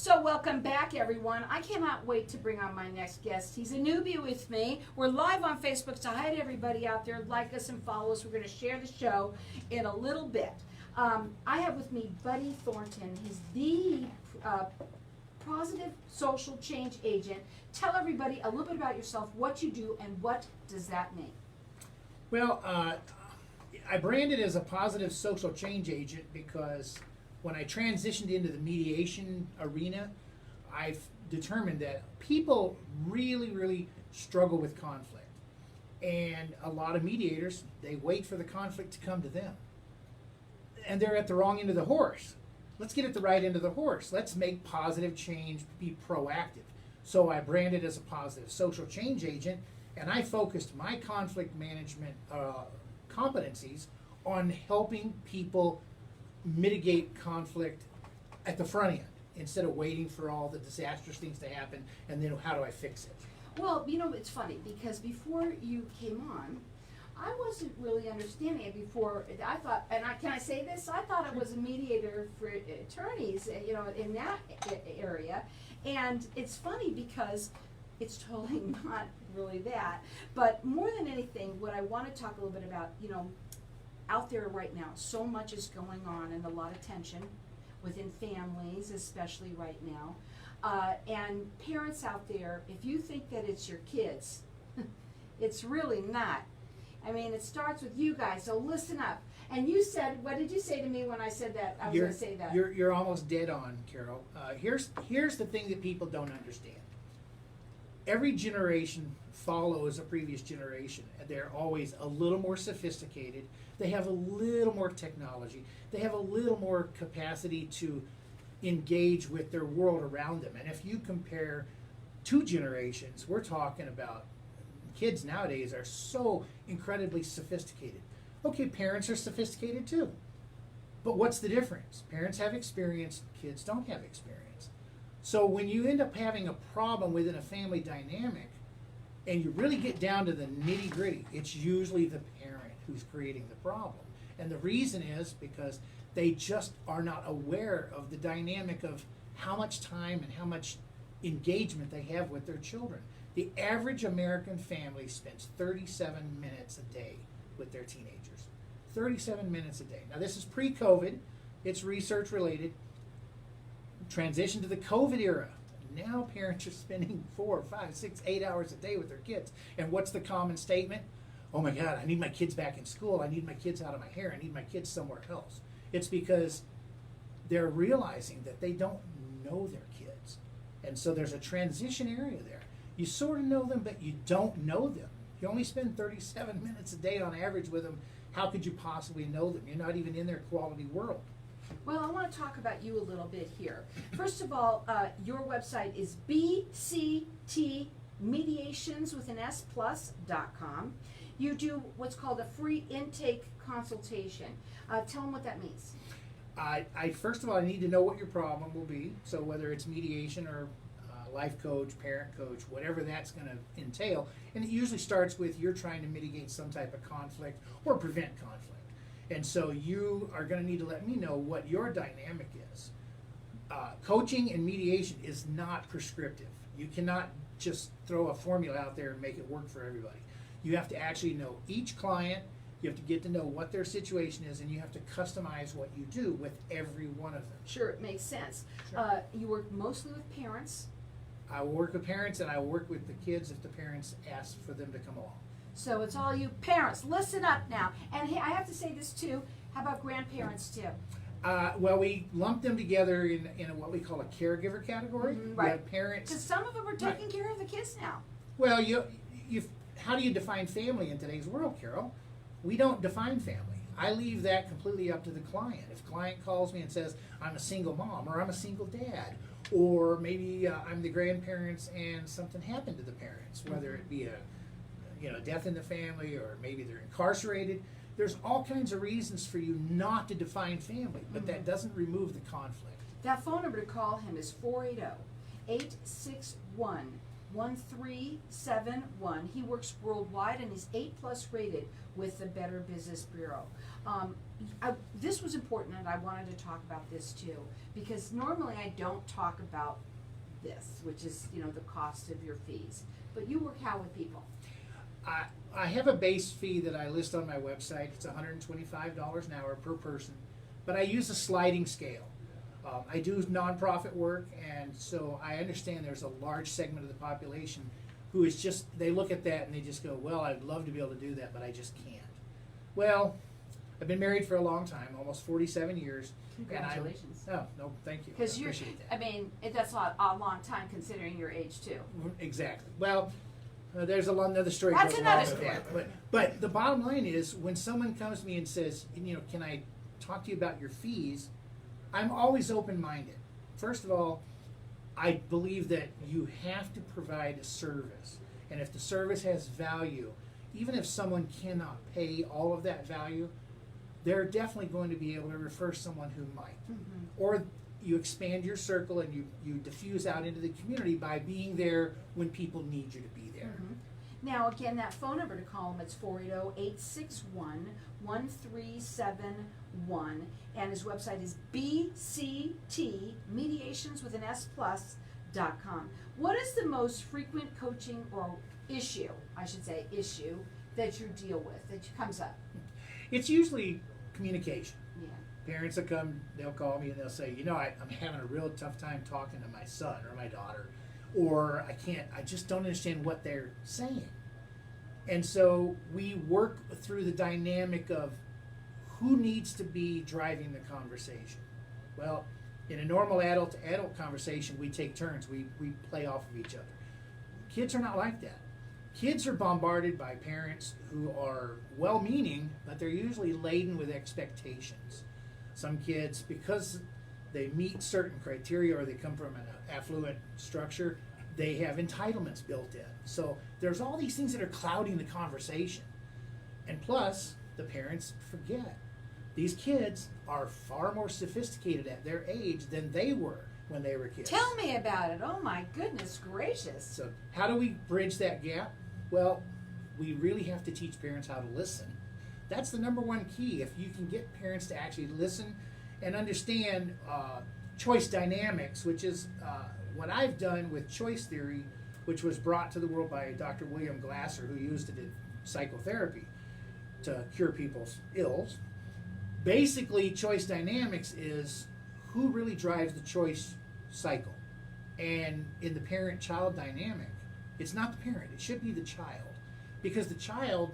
So welcome back, everyone. I cannot wait to bring on my next guest. He's a newbie with me. We're live on Facebook, so hi to everybody out there. Like us and follow us. We're going to share the show in a little bit. I have with me Buddy Thornton. He's the positive social change agent. Tell everybody a little bit about yourself, what you do, and what does that mean? Well, I branded as a positive social change agent because when I transitioned into the mediation arena, I've determined that people really struggle with conflict. And a lot of mediators, they wait for the conflict to come to them. And they're at the wrong end of the horse. Let's get at the right end of the horse. Let's make positive change, be proactive. So I branded as a positive social change agent, and I focused my conflict management competencies on helping people mitigate conflict at the front end instead of waiting for all the disastrous things to happen and then how do I fix it. Well, you know, it's funny because before you came on, I wasn't really understanding it before. I thought, and can I say this? I thought it was a mediator for attorneys, you know, in that area. And it's funny because it's totally not really that. But more than anything, what I want to talk a little bit about, you know, out there right now, so much is going on and a lot of tension within families, especially right now. And parents out there, if you think that it's your kids, it's really not. I mean, it starts with you guys, so listen up. And you said, what did you say to me when I said that? I was going to say that. You're almost dead on, Carol. Here's the thing that people don't understand. Every generation follows a previous generation. They're always a little more sophisticated. They have a little more technology. They have a little more capacity to engage with their world around them. And if you compare two generations, we're talking about kids nowadays are so incredibly sophisticated. Okay, parents are sophisticated too. But what's the difference? Parents have experience, kids don't have experience. So when you end up having a problem within a family dynamic, and you really get down to the nitty-gritty, it's usually the parent who's creating the problem. And the reason is because they just are not aware of the dynamic of how much time and how much engagement they have with their children. The average American family spends 37 minutes a day with their teenagers. 37 minutes a day. Now this is pre-COVID, it's research related. Transition to the COVID era. Now parents are spending 4, 5, 6, 8 hours a day with their kids. And what's the common statement? Oh my God, I need my kids back in school. I need my kids out of my hair. I need my kids somewhere else. It's because they're realizing that they don't know their kids. And so there's a transition area there. You sort of know them, but you don't know them. You only spend 37 minutes a day on average with them. How could you possibly know them? You're not even in their quality world. Well, I want to talk about you a little bit here. First of all, your website is BCT Mediations with an S plus.com. You do what's called a free intake consultation. Tell them what that means. First of all, I need to know what your problem will be. So whether it's mediation or life coach, parent coach, whatever that's going to entail. And it usually starts with you're trying to mitigate some type of conflict or prevent conflict. And so you are going to need to let me know what your dynamic is. Coaching and mediation is not prescriptive. You cannot just throw a formula out there and make it work for everybody. You have to actually know each client. You have to get to know what their situation is, and you have to customize what you do with every one of them. Sure, it makes sense. Sure. You work mostly with parents. I will work with parents, and I will work with the kids if the parents ask for them to come along. So it's all you parents. Listen up now. And hey, I have to say this too. How about grandparents too? Well, we lump them together in what we call a caregiver category. Mm-hmm, We right. have parents. Because some of them are taking care of the kids now. Well, how do you define family in today's world, Carol? We don't define family. I leave that completely up to the client. If a client calls me and says, I'm a single mom or I'm a single dad, or maybe I'm the grandparents and something happened to the parents, whether it be a death in the family or maybe they're incarcerated. There's all kinds of reasons for you not to define family, but that doesn't remove the conflict. That phone number to call him is 480-861-9222. 1371. He works worldwide and is 8+ rated with the Better Business Bureau. This was important, and I wanted to talk about this too, because normally I don't talk about this, which is, the cost of your fees. But you work how with people? I have a base fee that I list on my website. It's $125 an hour per person, but I use a sliding scale. I do nonprofit work, and so I understand there's a large segment of the population who is just, they look at that and they just go, well, I'd love to be able to do that, but I just can't. Well, I've been married for a long time, almost 47 years. Congratulations. Oh, no, thank you. Because appreciate that. That's a long time considering your age too. Exactly. Well, there's another story. That's goes another along with story. that. But the bottom line is, when someone comes to me and says, can I talk to you about your fees? I'm always open-minded. First of all, I believe that you have to provide a service. And if the service has value, even if someone cannot pay all of that value, they're definitely going to be able to refer someone who might. Mm-hmm. Or you expand your circle and you diffuse out into the community by being there when people need you to be there. Mm-hmm. Now, again, that phone number to call him, it's 480-861-1371, and his website is BCT Mediations with an S plus.com. What is the most frequent coaching or issue that you deal with, that comes up? It's usually communication. Yeah. Parents will come, they'll call me and they'll say, I'm having a real tough time talking to my son or my daughter, or I just don't understand what they're saying. And so we work through the dynamic of who needs to be driving the conversation. Well, in a normal adult-to-adult conversation, we take turns. We play off of each other. Kids are not like that. Kids are bombarded by parents who are well-meaning, but they're usually laden with expectations. Some kids, because they meet certain criteria or they come from an affluent structure, they have entitlements built in. So there's all these things that are clouding the conversation. And plus, the parents forget. These kids are far more sophisticated at their age than they were when they were kids. Tell me about it. Oh my goodness gracious. So how do we bridge that gap? Well, we really have to teach parents how to listen. That's the number one key. If you can get parents to actually listen and understand choice dynamics, which is what I've done with choice theory, which was brought to the world by Dr. William Glasser, who used it in psychotherapy to cure people's ills. Basically, choice dynamics is who really drives the choice cycle. And in the parent-child dynamic, it's not the parent, it should be the child. Because the child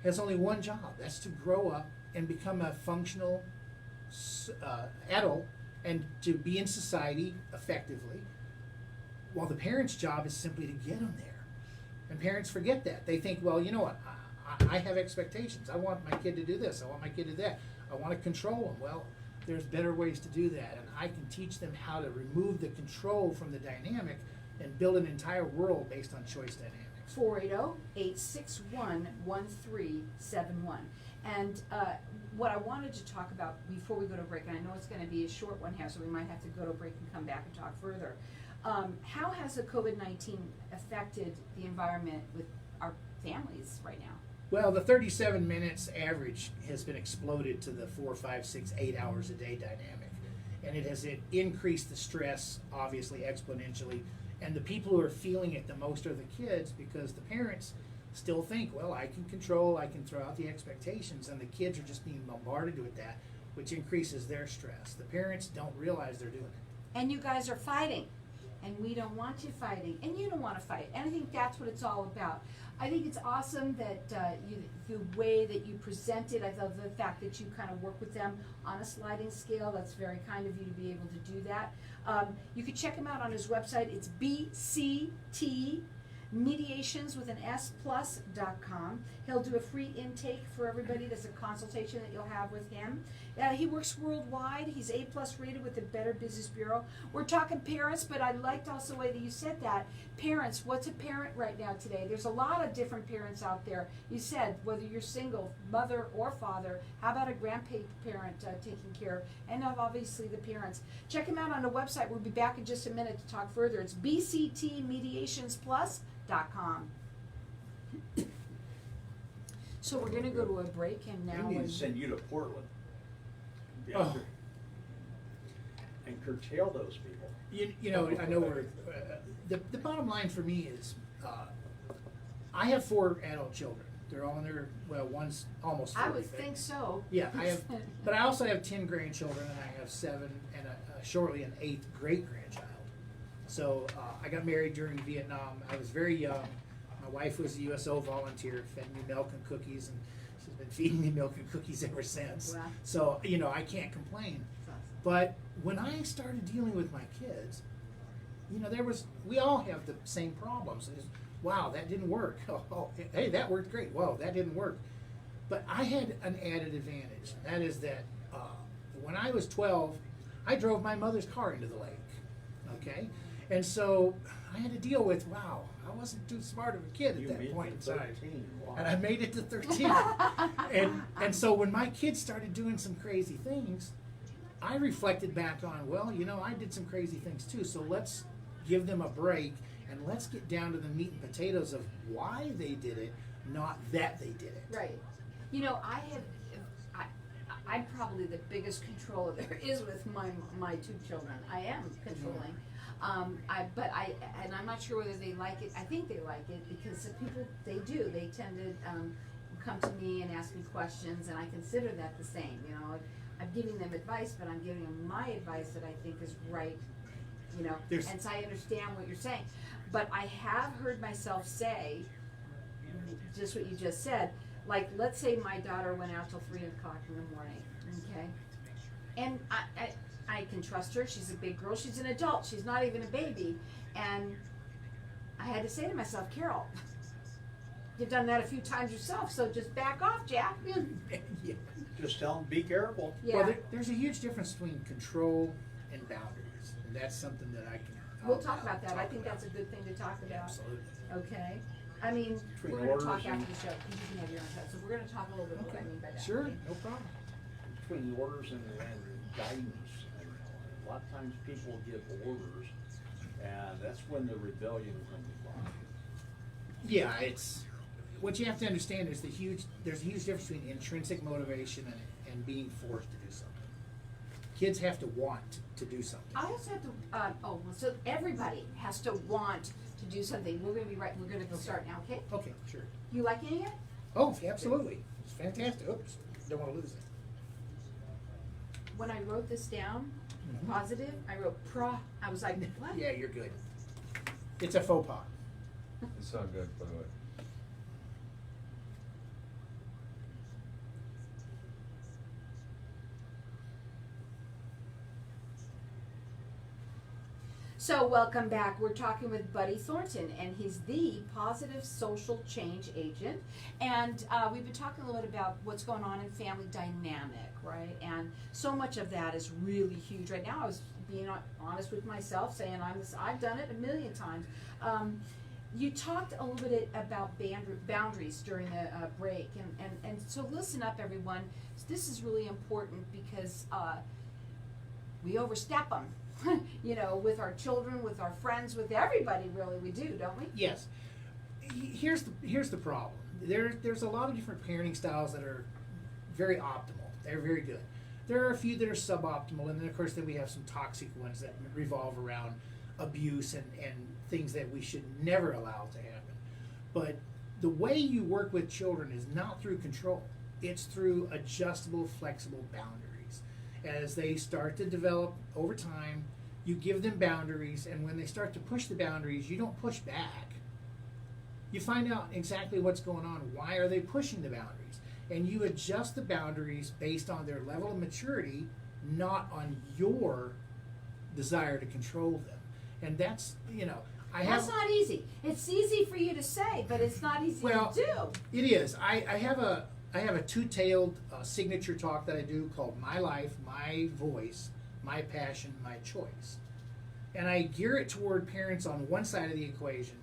has only one job, that's to grow up and become a functional adult and to be in society effectively, while the parent's job is simply to get them there. And parents forget that. They think, well, you know what, I have expectations. I want my kid to do this, I want my kid to do that. I want to control them. Well, there's better ways to do that, and I can teach them how to remove the control from the dynamic and build an entire world based on choice dynamics. 480-861-1371. And what I wanted to talk about before we go to break, and I know it's going to be a short one here, so we might have to go to break and come back and talk further. How has the COVID-19 affected the environment with our families right now? Well, the 37 minutes average has been exploded to the 4, 5, 6, 8 hours a day dynamic. And it has increased the stress, obviously, exponentially. And the people who are feeling it the most are the kids, because the parents still think, well, I can control, I can throw out the expectations, and the kids are just being bombarded with that, which increases their stress. The parents don't realize they're doing it. And you guys are fighting, and we don't want you fighting, and you don't want to fight. And I think that's what it's all about. I think it's awesome that the way that you present it, I love the fact that you kind of work with them on a sliding scale. That's very kind of you to be able to do that. You can check him out on his website. It's BCT Mediations with an S+.com. He'll do a free intake for everybody. That's a consultation that you'll have with him. He works worldwide. He's A+ rated with the Better Business Bureau. We're talking parents, but I liked also the way that you said that. Parents, what's a parent right now today? There's a lot of different parents out there. You said whether you're single, mother or father, how about a grandparent taking care, and obviously the parents. Check him out on the website. We'll be back in just a minute to talk further. It's BCTMediationsPlus.com. So we're going to go to a break, and now They need to send you to Portland. Oh. And curtail those people. You know, I know we're, the bottom line for me is, I have 4 adult children. They're all in their, well, one's almost 40. I would think so. Yeah, I have, but I also have 10 grandchildren, and I have 7 and shortly an 8th great-grandchild. So I got married during Vietnam. I was very young. My wife was a USO volunteer, fed me milk and cookies, and she's been feeding me milk and cookies ever since. Wow. So, you know, I can't complain. But when I started dealing with my kids, you know, we all have the same problems. It's, wow, that didn't work. Oh, hey, that worked great. Whoa, that didn't work. But I had an added advantage. And that is that when I was 12, I drove my mother's car into the lake. Okay? And so I had to deal with, wow, I wasn't too smart of a kid at that point in time. 13. Wow. And I made it to 13. and so when my kids started doing some crazy things, I reflected back on, well, you know, I did some crazy things too, so let's give them a break and let's get down to the meat and potatoes of why they did it, not that they did it. Right. You know, I'm probably the biggest controller there is with my 2 children. I am controlling. And I'm not sure whether they like it. I think they like it because the people, they do. They tend to come to me and ask me questions, and I consider that the same. You know, I'm giving them advice, but I'm giving them my advice that I think is right. You know, and so I understand what you're saying. But I have heard myself say, just what you just said, like, let's say my daughter went out till 3 o'clock in the morning, okay? And I can trust her. She's a big girl. She's an adult. She's not even a baby. And I had to say to myself, Carol, you've done that a few times yourself, so just back off, Jack. Yeah. Just tell them, be careful. Yeah. Well, there's a huge difference between control and boundaries, and that's something that We'll talk about that. I think that's a good thing to talk about. Absolutely. Okay. I mean, Between we're going to talk orders after and- the show, because you can have your own show. So we're going to talk a little bit what I mean by that. Sure, okay? no problem. Between the orders and guidance. And a lot of times people give orders, and that's when the rebellion comes along. Yeah, it's what you have to understand is there's a huge difference between intrinsic motivation and being forced to do something. Kids have to want to do something. I also have to, so everybody has to want to do something. We're going to be right, we're going to start now, okay? Okay, sure. You liking it? Oh, absolutely. It's fantastic. Oops, don't want to lose it. When I wrote this down, Mhm. positive, I wrote I was like, what? Yeah, you're good. It's a faux pas. It's all good, by the way. So welcome back. We're talking with Buddy Thornton, and he's the positive social change agent. And we've been talking a little bit about what's going on in family dynamic, right? And so much of that is really huge right now. I was being honest with myself, saying I've done it a million times. You talked a little bit about boundaries during the break, and so listen up, everyone. This is really important because we overstep them. You know, with our children, with our friends, with everybody, really, we do, don't we? Yes. Here's the problem. There's a lot of different parenting styles that are very optimal. They're very good. There are a few that are suboptimal, and then of course we have some toxic ones that revolve around abuse and things that we should never allow to happen. But the way you work with children is not through control. It's through adjustable, flexible boundaries. As they start to develop over time, you give them boundaries, and when they start to push the boundaries, you don't push back. You find out exactly what's going on. Why are they pushing the boundaries? And you adjust the boundaries based on their level of maturity, not on your desire to control them. And that's, you know, That's not easy. It's easy for you to say, but it's not easy Well, to do. It is. I have a two-tailed signature talk that I do called My Life, My Voice, My Passion, My Choice. And I gear it toward parents on one side of the equation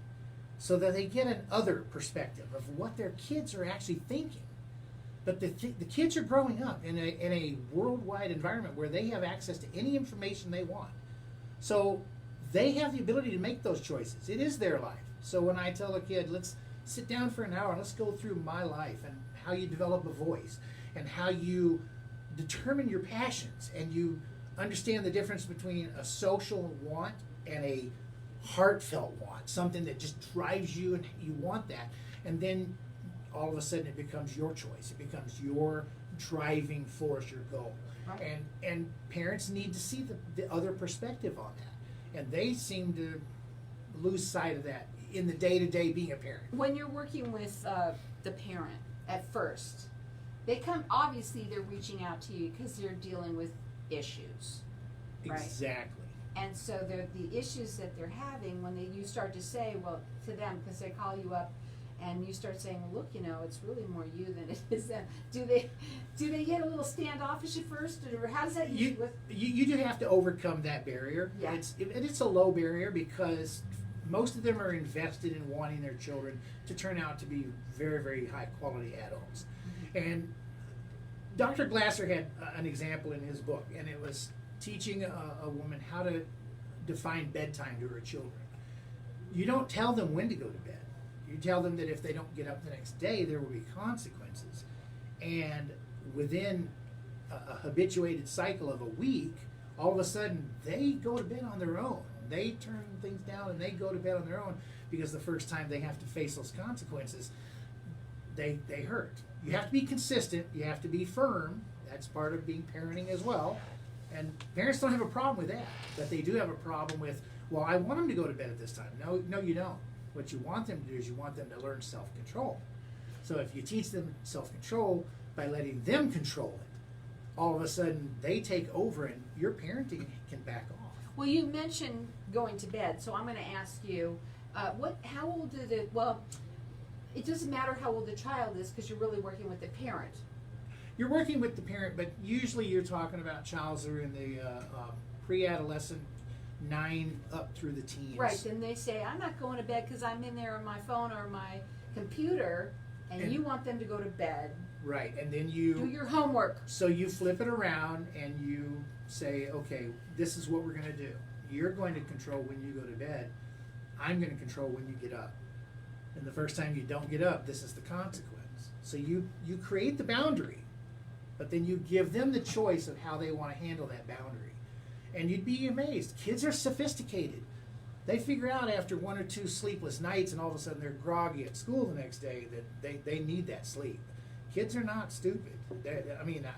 so that they get an other perspective of what their kids are actually thinking. But the kids are growing up in a worldwide environment where they have access to any information they want. So they have the ability to make those choices. It is their life. So when I tell a kid, let's sit down for an hour and let's go through my life and how you develop a voice and how you determine your passions and you understand the difference between a social want and a heartfelt want, something that just drives you and you want that. And then all of a sudden it becomes your choice. It becomes your driving force, your goal. Right. And parents need to see the other perspective on that. And they seem to lose sight of that in the day-to-day being a parent. When you're working with the parent at first, they come, obviously they're reaching out to you because they're dealing with issues. Right. Exactly. And so the issues that they're having, when you start to say, well, to them, because they call you up and you start saying, well, look, it's really more you than it is them. Do they get a little standoffish at first, or how does that usually work? You do have to overcome that barrier. Yeah. It's a low barrier because most of them are invested in wanting their children to turn out to be very, very high quality adults. Mm-hmm. And Dr. Glasser had an example in his book, and it was teaching a woman how to define bedtime to her children. You don't tell them when to go to bed. You tell them that if they don't get up the next day, there will be consequences. And within a habituated cycle of a week, all of a sudden they go to bed on their own. They turn things down and they go to bed on their own because the first time they have to face those consequences, they hurt. You have to be consistent. You have to be firm. That's part of being parenting as well. And parents don't have a problem with that, but they do have a problem with, well, I want them to go to bed at this time. No, you don't. What you want them to do is you want them to learn self-control. So if you teach them self-control by letting them control it, all of a sudden they take over and your parenting can back off. Well, you mentioned going to bed, so I'm going to ask you, how old did it, well, it doesn't matter how old the child is because you're really working with the parent. You're working with the parent, but usually you're talking about childs that are in the pre-adolescent, 9 up through the teens. Right, and they say, I'm not going to bed because I'm in there on my phone or my computer, and you want them to go to bed. Right, and then you do your homework. So you flip it around and you say, okay, this is what we're going to do. You're going to control when you go to bed. I'm going to control when you get up. And the first time you don't get up, this is the consequence. So you create the boundary, but then you give them the choice of how they want to handle that boundary. And you'd be amazed. Kids are sophisticated. They figure out after 1 or 2 sleepless nights and all of a sudden they're groggy at school the next day that they need that sleep. Kids are not stupid.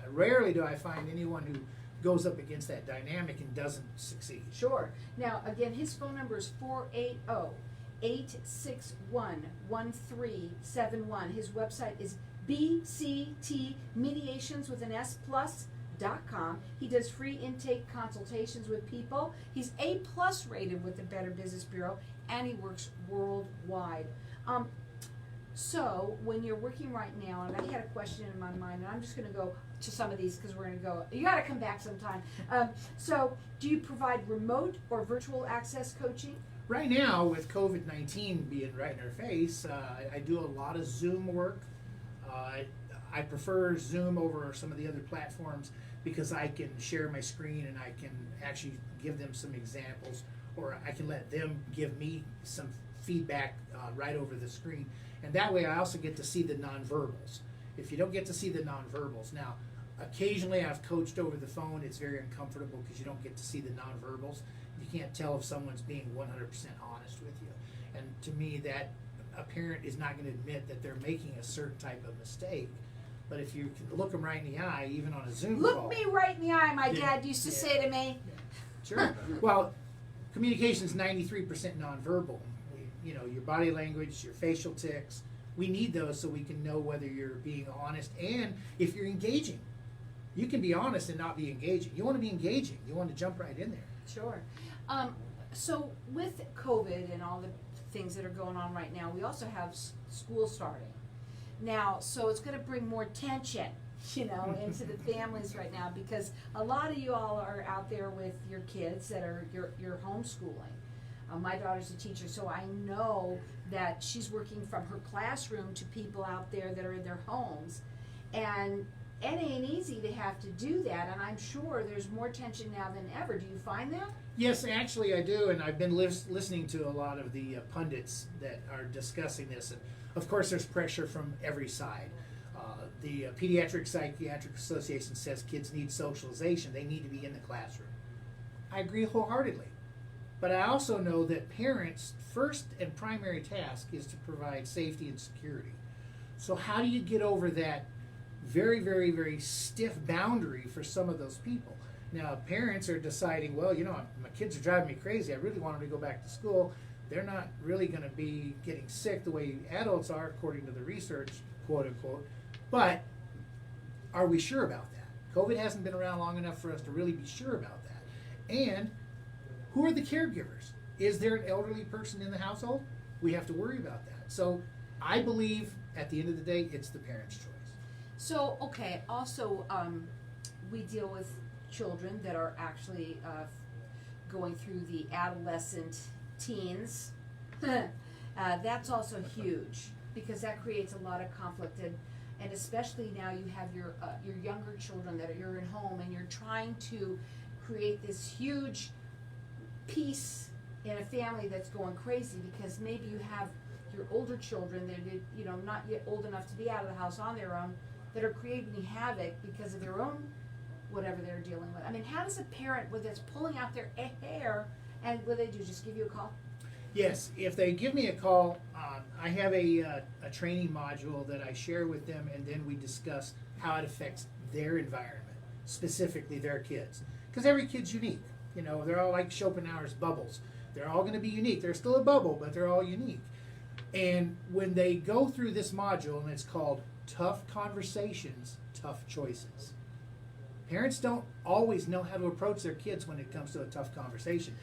Rarely do I find anyone who goes up against that dynamic and doesn't succeed. Sure. Now, again, his phone number is 480-861-1371. His website is BCT Mediations with an S plus.com. He does free intake consultations with people. He's A+ rated with the Better Business Bureau, and he works worldwide. So when you're working right now, and I had a question in my mind, and I'm just going to go to some of these because we're going to go. You got to come back sometime. So do you provide remote or virtual access coaching? Right now, with COVID-19 being right in our face, I do a lot of Zoom work. I prefer Zoom over some of the other platforms because I can share my screen and I can actually give them some examples, or I can let them give me some feedback right over the screen. And that way I also get to see the nonverbals. If you don't get to see the nonverbals, now occasionally I've coached over the phone. It's very uncomfortable because you don't get to see the nonverbals. You can't tell if someone's being 100% honest with you. And to me, that a parent is not going to admit that they're making a certain type of mistake. But if you can look them right in the eye, even on a Zoom call. Look me right in the eye, my dad used to say to me. Sure. Well, communication is 93% nonverbal. Your body language, your facial tics, we need those so we can know whether you're being honest and if you're engaging. You can be honest and not be engaging. You want to be engaging. You want to jump right in there. Sure. So with COVID and all the things that are going on right now, we also have school starting. Now, so it's gonna bring more tension, into the families right now, because a lot of you all are out there with your kids that are, you're homeschooling. My daughter's a teacher, so I know that she's working from her classroom to people out there that are in their homes. And it ain't easy to have to do that, and I'm sure there's more tension now than ever. Do you find that? Yes, actually I do, and I've been listening to a lot of the pundits that are discussing this, and of course there's pressure from every side. The Pediatric Psychiatric Association says kids need socialization, they need to be in the classroom. I agree wholeheartedly, but I also know that parents' first and primary task is to provide safety and security. So how do you get over that very, very, very stiff boundary for some of those people? Now, parents are deciding, well, my kids are driving me crazy. I really want them to go back to school. They're not really going to be getting sick the way adults are, according to the research, quote unquote. But are we sure about that? COVID hasn't been around long enough for us to really be sure about that. And who are the caregivers? Is there an elderly person in the household? We have to worry about that. So I believe at the end of the day, it's the parent's choice. So, okay, also, we deal with children that are actually going through the adolescent teens. That's also huge, because that creates a lot of conflict, and especially now you have your younger children that you're in home, and you're trying to create this huge peace in a family that's going crazy, because maybe you have your older children that are not yet old enough to be out of the house on their own, that are creating havoc because of their own whatever they're dealing with. I mean, how does a parent that's pulling out their hair, and what do they do, just give you a call? Yes, if they give me a call, I have a training module that I share with them, and then we discuss how it affects their environment, specifically their kids. Because every kid's unique. They're all like Schopenhauer's bubbles. They're all going to be unique. They're still a bubble, but they're all unique. And when they go through this module, and it's called Tough Conversations, Tough Choices. Parents don't always know how to approach their kids when it comes to a tough conversation.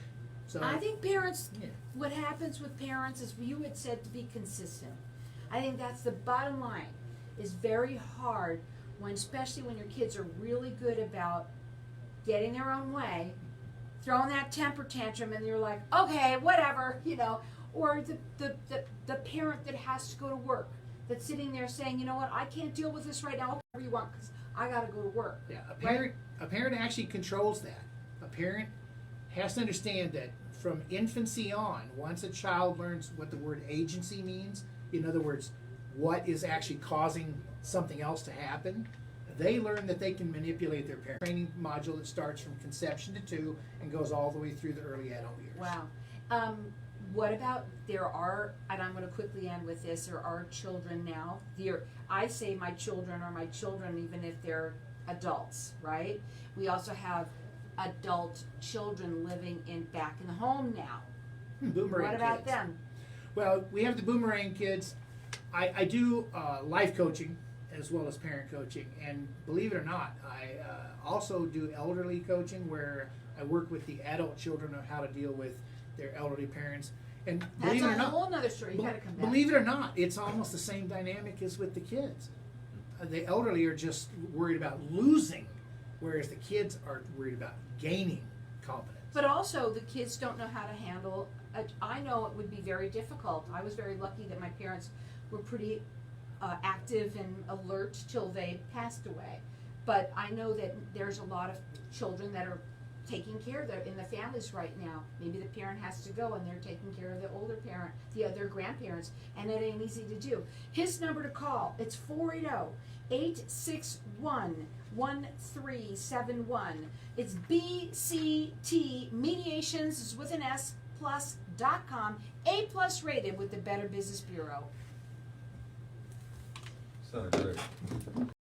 So I think parents, what happens with parents is, you had said, to be consistent. I think that's the bottom line. Is very hard especially when your kids are really good about getting their own way, throwing that temper tantrum, and you're like, okay, whatever, or the parent that has to go to work, that's sitting there saying, you know what, I can't deal with this right now, whatever you want, because I got to go to work. Yeah, a parent actually controls that. A parent has to understand that from infancy on, once a child learns what the word agency means, in other words, what is actually causing something else to happen, they learn that they can manipulate their parent. Training module that starts from conception to 2 and goes all the way through the early adult years. Wow. What about, and I'm going to quickly end with this, there are children now, I say my children are my children even if they're adults, right? We also have adult children living back in the home now. Boomerang What about kids. them? Well, we have the boomerang kids. I do life coaching as well as parent coaching, and believe it or not, I also do elderly coaching, where I work with the adult children on how to deal with their elderly parents. And That's believe it a or not, whole nother story. You got to come back. believe it or not, it's almost the same dynamic as with the kids. The elderly are just worried about losing, whereas the kids are worried about gaining confidence. But also, the kids don't know how to handle. I know it would be very difficult. I was very lucky that my parents were pretty active and alert till they passed away. But I know that there's a lot of children that are taking care of in the families right now. Maybe the parent has to go and they're taking care of the older parent, their grandparents, and it ain't easy to do. His number to call, it's 480-861-1371. It's BCT Mediations, is with an S, plus.com, A+ rated with the Better Business Bureau. Sounded great.